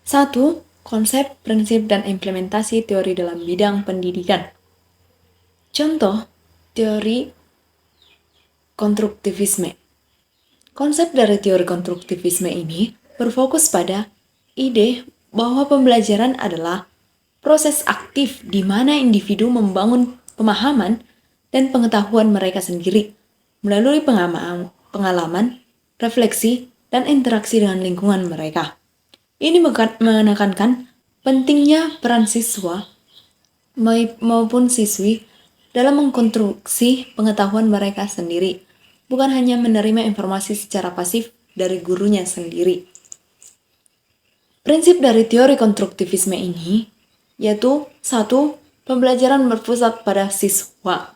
1. Konsep, prinsip, dan implementasi teori dalam bidang pendidikan. Contoh, teori konstruktivisme. Konsep dari teori konstruktivisme ini berfokus pada ide bahwa pembelajaran adalah proses aktif di mana individu membangun pemahaman dan pengetahuan mereka sendiri melalui pengalaman, refleksi, dan interaksi dengan lingkungan mereka. Ini menekankan pentingnya peran siswa maupun siswi dalam mengkonstruksi pengetahuan mereka sendiri, bukan hanya menerima informasi secara pasif dari gurunya sendiri. Prinsip dari teori konstruktivisme ini yaitu 1. Pembelajaran berpusat pada siswa.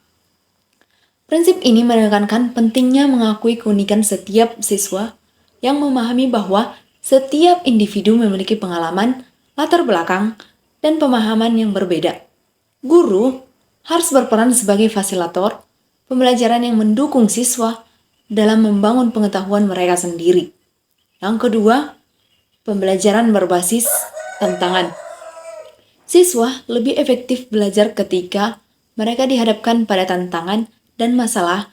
Prinsip ini menekankan pentingnya mengakui keunikan setiap siswa yang memahami bahwa setiap individu memiliki pengalaman, latar belakang, dan pemahaman yang berbeda. Guru harus berperan sebagai fasilitator pembelajaran yang mendukung siswa dalam membangun pengetahuan mereka sendiri. Yang kedua, pembelajaran berbasis tantangan. Siswa lebih efektif belajar ketika mereka dihadapkan pada tantangan dan masalah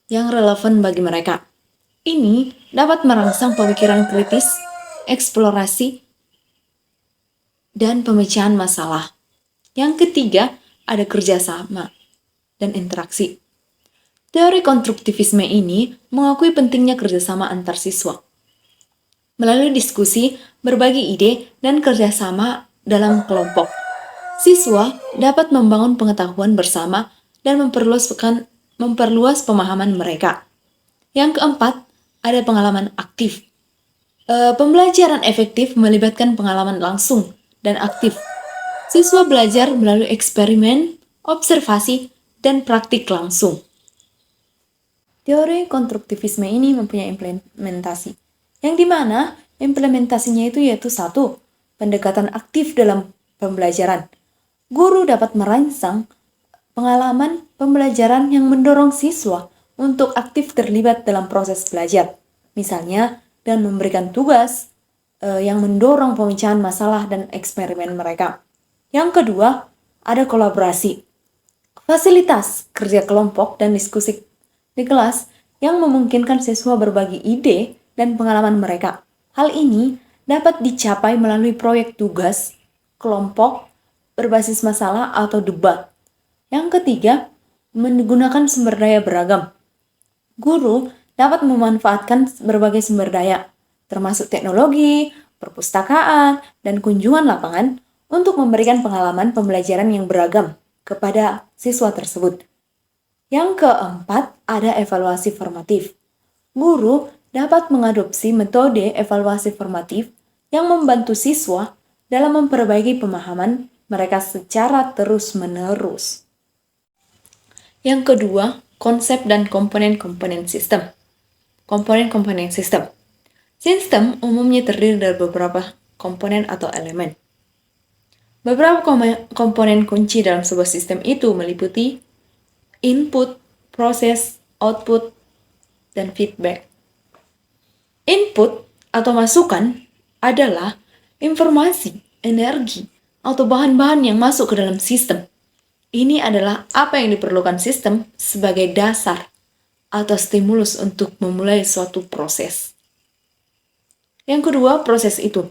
yang relevan bagi mereka. Ini dapat merangsang pemikiran kritis, eksplorasi, dan pemecahan masalah. Yang ketiga, ada kerjasama dan interaksi. Teori konstruktivisme ini mengakui pentingnya kerjasama antar siswa. Melalui diskusi, berbagi ide, dan kerjasama dalam kelompok, siswa dapat membangun pengetahuan bersama dan memperluas pemahaman mereka. Yang keempat, ada pengalaman aktif. Pembelajaran efektif melibatkan pengalaman langsung dan aktif. Siswa belajar melalui eksperimen, observasi, dan praktik langsung. Teori konstruktivisme ini mempunyai implementasi, yang dimana implementasinya itu yaitu 1. Pendekatan aktif dalam pembelajaran. Guru dapat merangsang pengalaman pembelajaran yang mendorong siswa untuk aktif terlibat dalam proses belajar. Misalnya, dengan memberikan tugas yang mendorong pemecahan masalah dan eksperimen mereka. Yang kedua, ada kolaborasi. Fasilitas kerja kelompok dan diskusi di kelas yang memungkinkan siswa berbagi ide dan pengalaman mereka. Hal ini dapat dicapai melalui proyek tugas, kelompok, berbasis masalah, atau debat. Yang ketiga, menggunakan sumber daya beragam. Guru dapat memanfaatkan berbagai sumber daya, termasuk teknologi, perpustakaan, dan kunjungan lapangan untuk memberikan pengalaman pembelajaran yang beragam kepada siswa tersebut. Yang keempat, ada evaluasi formatif. Guru dapat mengadopsi metode evaluasi formatif yang membantu siswa dalam memperbaiki pemahaman mereka secara terus-menerus. Yang kedua, konsep dan komponen-komponen sistem. Komponen-komponen sistem. Sistem umumnya terdiri dari beberapa komponen atau elemen. Beberapa komponen kunci dalam sebuah sistem itu meliputi input, proses, output, dan feedback. Input atau masukan adalah informasi, energi, atau bahan-bahan yang masuk ke dalam sistem. Ini adalah apa yang diperlukan sistem sebagai dasar atau stimulus untuk memulai suatu proses. Yang kedua, proses itu.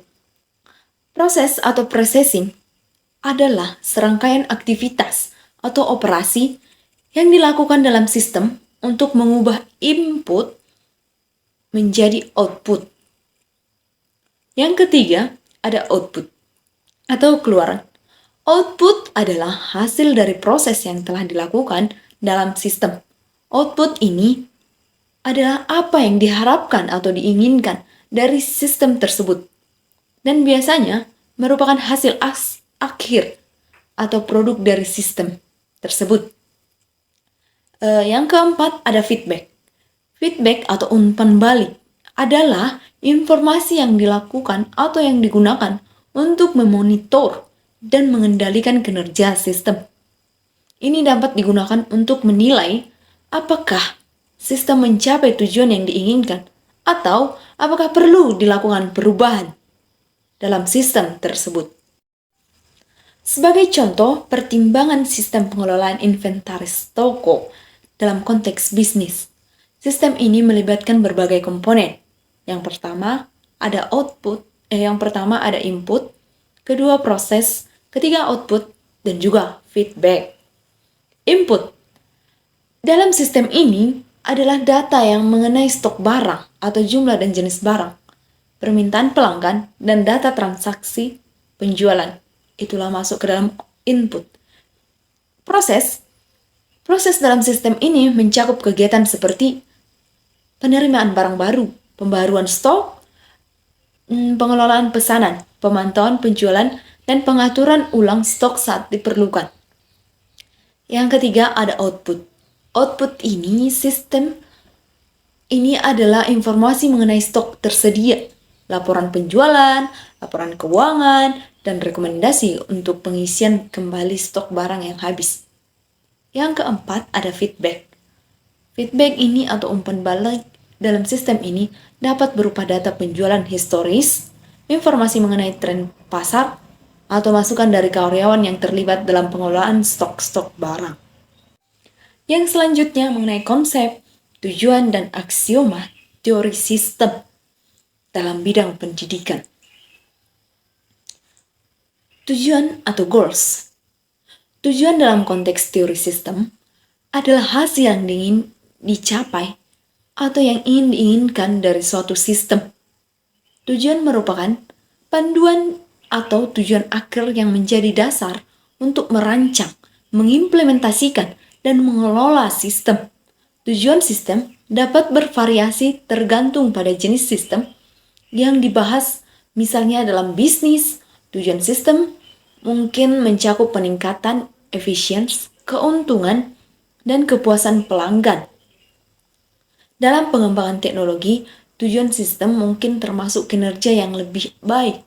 Proses atau processing adalah serangkaian aktivitas atau operasi yang dilakukan dalam sistem untuk mengubah input menjadi output. Yang ketiga, ada output atau keluaran. Output adalah hasil dari proses yang telah dilakukan dalam sistem. Output ini adalah apa yang diharapkan atau diinginkan dari sistem tersebut, dan biasanya merupakan hasil akhir atau produk dari sistem tersebut. Yang keempat, ada feedback. Feedback atau umpan balik adalah informasi yang dilakukan atau yang digunakan untuk memonitor dan mengendalikan kinerja sistem. Ini dapat digunakan untuk menilai apakah sistem mencapai tujuan yang diinginkan atau apakah perlu dilakukan perubahan dalam sistem tersebut. Sebagai contoh, pertimbangan sistem pengelolaan inventaris toko dalam konteks bisnis. Sistem ini melibatkan berbagai komponen. Yang pertama ada input, kedua proses, ketiga output, dan juga feedback. Input dalam sistem ini adalah data yang mengenai stok barang atau jumlah dan jenis barang, permintaan pelanggan, dan data transaksi penjualan. Itulah masuk ke dalam input. Proses dalam sistem ini mencakup kegiatan seperti penerimaan barang baru, pembaruan stok, pengelolaan pesanan, pemantauan penjualan, dan pengaturan ulang stok saat diperlukan. Yang ketiga ada output. Output sistem ini adalah informasi mengenai stok tersedia, laporan penjualan, laporan keuangan, dan rekomendasi untuk pengisian kembali stok barang yang habis. Yang keempat ada feedback. Feedback ini atau umpan balik dalam sistem ini dapat berupa data penjualan historis, informasi mengenai tren pasar, atau masukan dari karyawan yang terlibat dalam pengelolaan stok-stok barang. Yang selanjutnya mengenai konsep, tujuan, dan aksioma teori sistem dalam bidang pendidikan. Tujuan atau goals. Tujuan dalam konteks teori sistem adalah hasil yang ingin dicapai atau yang ingin diinginkan dari suatu sistem. Tujuan merupakan panduan atau tujuan akhir yang menjadi dasar untuk merancang, mengimplementasikan, dan mengelola sistem. Tujuan sistem dapat bervariasi tergantung pada jenis sistem yang dibahas. Misalnya dalam bisnis, tujuan sistem mungkin mencakup peningkatan efisiensi, keuntungan, dan kepuasan pelanggan. Dalam pengembangan teknologi, tujuan sistem mungkin termasuk kinerja yang lebih baik,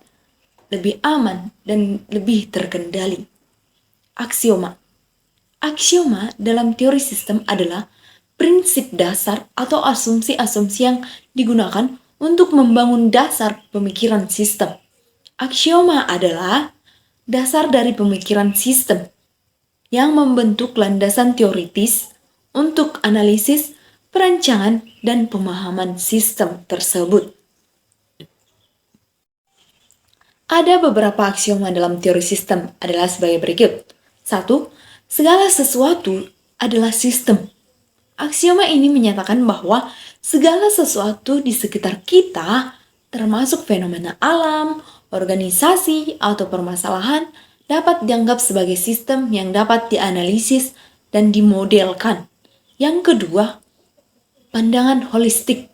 lebih aman, dan lebih terkendali. Aksioma. Aksioma dalam teori sistem adalah prinsip dasar atau asumsi-asumsi yang digunakan untuk membangun dasar pemikiran sistem. Aksioma adalah dasar dari pemikiran sistem yang membentuk landasan teoritis untuk analisis, perancangan, dan pemahaman sistem tersebut. Ada beberapa aksioma dalam teori sistem adalah sebagai berikut. 1. Segala sesuatu adalah sistem. Aksioma ini menyatakan bahwa segala sesuatu di sekitar kita, termasuk fenomena alam, organisasi, atau permasalahan, dapat dianggap sebagai sistem yang dapat dianalisis dan dimodelkan. Yang kedua, pandangan holistik.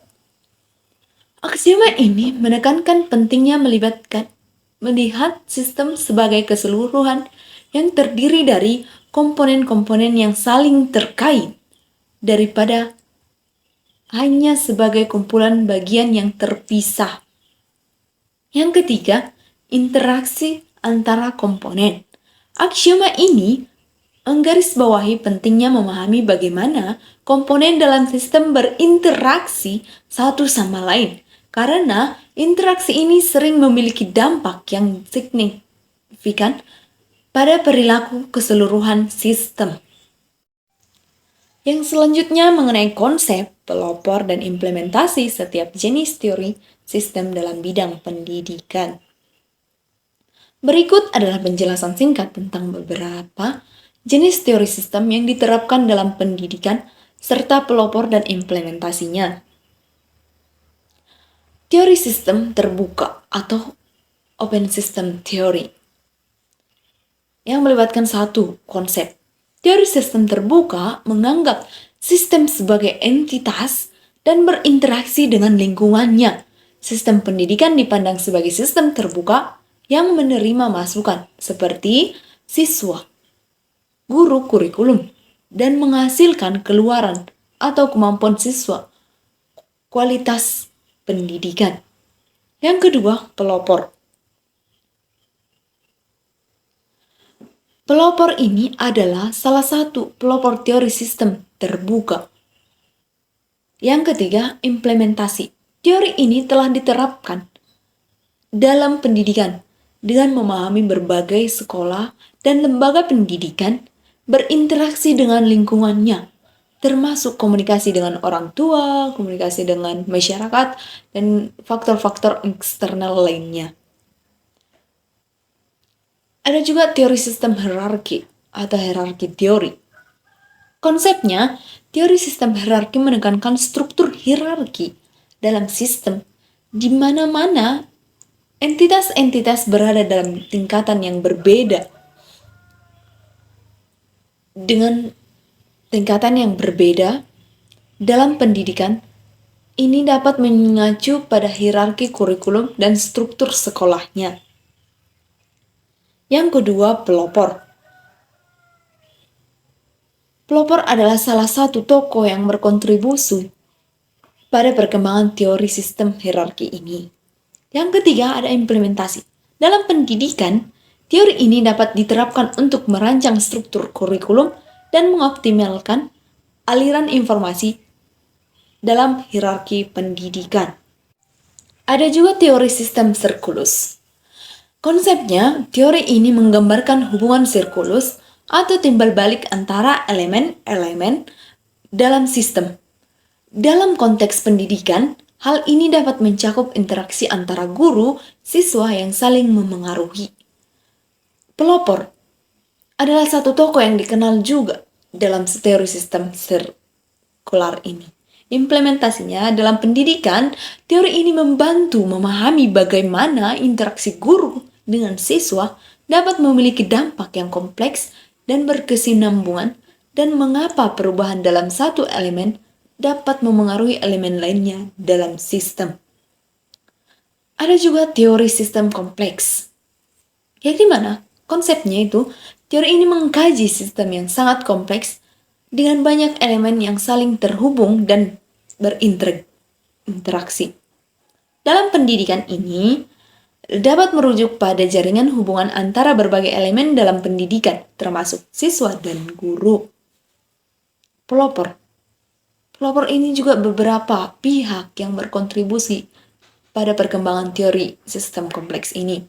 Aksioma ini menekankan pentingnya melihat sistem sebagai keseluruhan yang terdiri dari komponen-komponen yang saling terkait daripada hanya sebagai kumpulan bagian yang terpisah. Yang ketiga, interaksi antara komponen. Aksioma ini menggarisbawahi pentingnya memahami bagaimana komponen dalam sistem berinteraksi satu sama lain, karena interaksi ini sering memiliki dampak yang signifikan pada perilaku keseluruhan sistem. Yang selanjutnya mengenai konsep, pelopor, dan implementasi setiap jenis teori sistem dalam bidang pendidikan. Berikut adalah penjelasan singkat tentang beberapa jenis teori sistem yang diterapkan dalam pendidikan serta pelopor dan implementasinya. Teori sistem terbuka atau open system theory yang melibatkan satu konsep. Teori sistem terbuka menganggap sistem sebagai entitas dan berinteraksi dengan lingkungannya. Sistem pendidikan dipandang sebagai sistem terbuka yang menerima masukan seperti siswa, guru kurikulum, dan menghasilkan keluaran atau kemampuan siswa, kualitas pendidikan. Yang kedua, pelopor. Pelopor ini adalah salah satu pelopor teori sistem terbuka. Yang ketiga, implementasi. Teori ini telah diterapkan dalam pendidikan dengan memahami berbagai sekolah dan lembaga pendidikan, berinteraksi dengan lingkungannya, termasuk komunikasi dengan orang tua, komunikasi dengan masyarakat, dan faktor-faktor eksternal lainnya. Ada juga teori sistem hierarki atau hierarki teori. Konsepnya, teori sistem hierarki menekankan struktur hierarki dalam sistem di mana-mana entitas-entitas berada dalam tingkatan yang berbeda. Dengan tingkatan yang berbeda dalam pendidikan, ini dapat mengacu pada hierarki kurikulum dan struktur sekolahnya. Yang kedua, pelopor. Pelopor adalah salah satu tokoh yang berkontribusi pada perkembangan teori sistem hierarki ini. Yang ketiga, ada implementasi. Dalam pendidikan, teori ini dapat diterapkan untuk merancang struktur kurikulum dan mengoptimalkan aliran informasi dalam hierarki pendidikan. Ada juga teori sistem sirkulus. Konsepnya, teori ini menggambarkan hubungan sirkulus atau timbal balik antara elemen-elemen dalam sistem. Dalam konteks pendidikan, hal ini dapat mencakup interaksi antara guru, siswa yang saling memengaruhi. Pelopor adalah satu tokoh yang dikenal juga dalam teori sistem sirkular ini. Implementasinya dalam pendidikan, teori ini membantu memahami bagaimana interaksi guru dengan siswa dapat memiliki dampak yang kompleks dan berkesinambungan, dan mengapa perubahan dalam satu elemen dapat memengaruhi elemen lainnya dalam sistem. Ada juga teori sistem kompleks, yang dimana konsepnya itu, teori ini mengkaji sistem yang sangat kompleks dengan banyak elemen yang saling terhubung dan berinteraksi. Dalam pendidikan ini, dapat merujuk pada jaringan hubungan antara berbagai elemen dalam pendidikan, termasuk siswa dan guru. Pelopor. Pelopor ini juga beberapa pihak yang berkontribusi pada perkembangan teori sistem kompleks ini.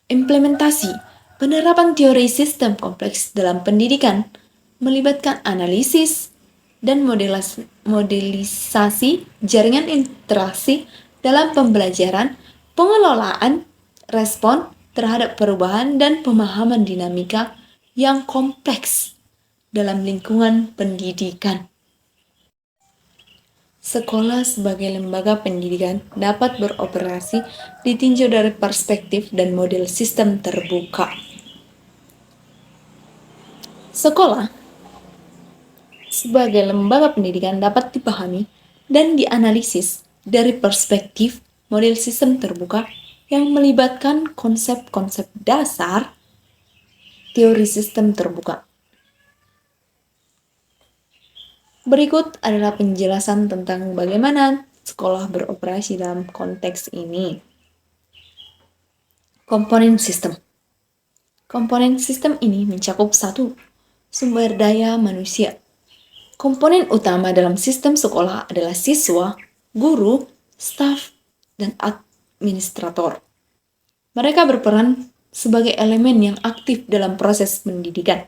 Implementasi. Penerapan teori sistem kompleks dalam pendidikan melibatkan analisis dan modelisasi jaringan interaksi dalam pembelajaran, pengelolaan, respon terhadap perubahan, dan pemahaman dinamika yang kompleks dalam lingkungan pendidikan. Sekolah sebagai lembaga pendidikan dapat beroperasi ditinjau dari perspektif dan model sistem terbuka. Sekolah sebagai lembaga pendidikan dapat dipahami dan dianalisis dari perspektif model sistem terbuka yang melibatkan konsep-konsep dasar teori sistem terbuka. Berikut adalah penjelasan tentang bagaimana sekolah beroperasi dalam konteks ini. Komponen sistem. Komponen sistem ini mencakup 1. Sumber daya manusia. Komponen utama dalam sistem sekolah adalah siswa, guru, staf, dan administrator. Mereka berperan sebagai elemen yang aktif dalam proses pendidikan.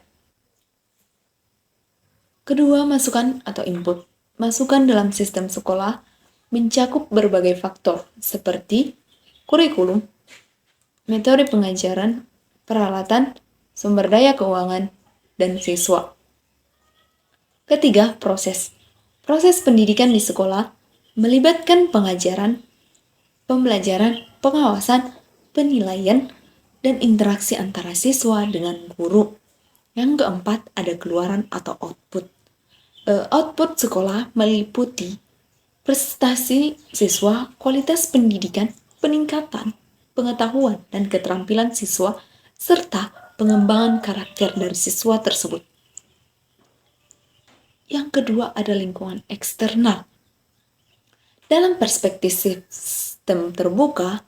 Kedua, masukan atau input. Masukan dalam sistem sekolah mencakup berbagai faktor seperti kurikulum, metode pengajaran, peralatan, sumber daya keuangan, dan siswa. Ketiga, proses. Proses pendidikan di sekolah melibatkan pengajaran, pembelajaran, pengawasan, penilaian, dan interaksi antara siswa dengan guru. Yang keempat, ada keluaran atau output. Output sekolah meliputi prestasi siswa, kualitas pendidikan, peningkatan pengetahuan dan keterampilan siswa, serta pengembangan karakter dari siswa tersebut. Yang kedua, ada lingkungan eksternal. Dalam perspektif sistem terbuka,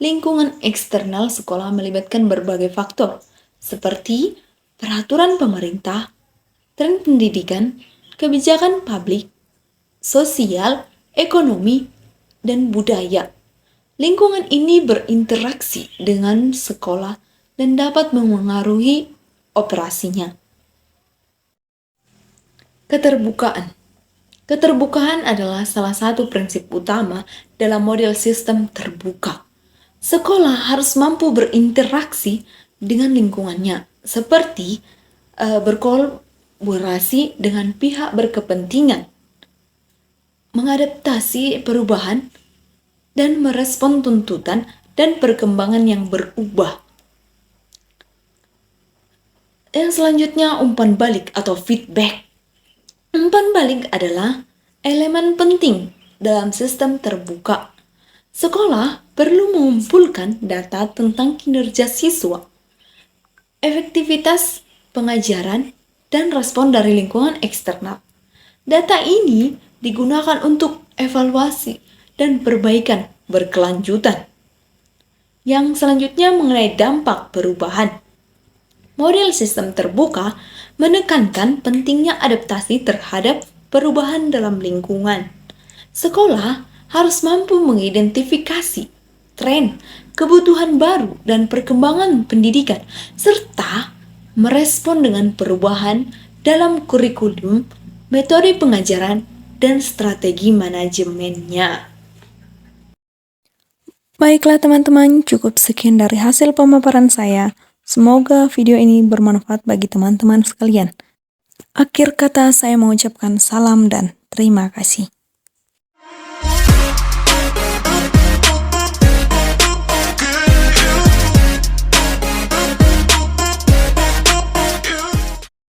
lingkungan eksternal sekolah melibatkan berbagai faktor, seperti peraturan pemerintah, tren pendidikan, kebijakan publik, sosial, ekonomi, dan budaya. Lingkungan ini berinteraksi dengan sekolah dan dapat memengaruhi operasinya. Keterbukaan. Keterbukaan adalah salah satu prinsip utama dalam model sistem terbuka. Sekolah harus mampu berinteraksi dengan lingkungannya, seperti berkolaborasi dengan pihak berkepentingan, mengadaptasi perubahan, dan merespon tuntutan dan perkembangan yang berubah. Yang selanjutnya, umpan balik atau feedback. Umpan balik adalah elemen penting dalam sistem terbuka. Sekolah perlu mengumpulkan data tentang kinerja siswa, efektivitas pengajaran, dan respon dari lingkungan eksternal. Data ini digunakan untuk evaluasi dan perbaikan berkelanjutan. Yang selanjutnya mengenai dampak perubahan. Model sistem terbuka menekankan pentingnya adaptasi terhadap perubahan dalam lingkungan. Sekolah harus mampu mengidentifikasi tren, kebutuhan baru, dan perkembangan pendidikan, serta merespon dengan perubahan dalam kurikulum, metode pengajaran, dan strategi manajemennya. Baiklah teman-teman, cukup sekian dari hasil pemaparan saya. Semoga video ini bermanfaat bagi teman-teman sekalian. Akhir kata saya mengucapkan salam dan terima kasih.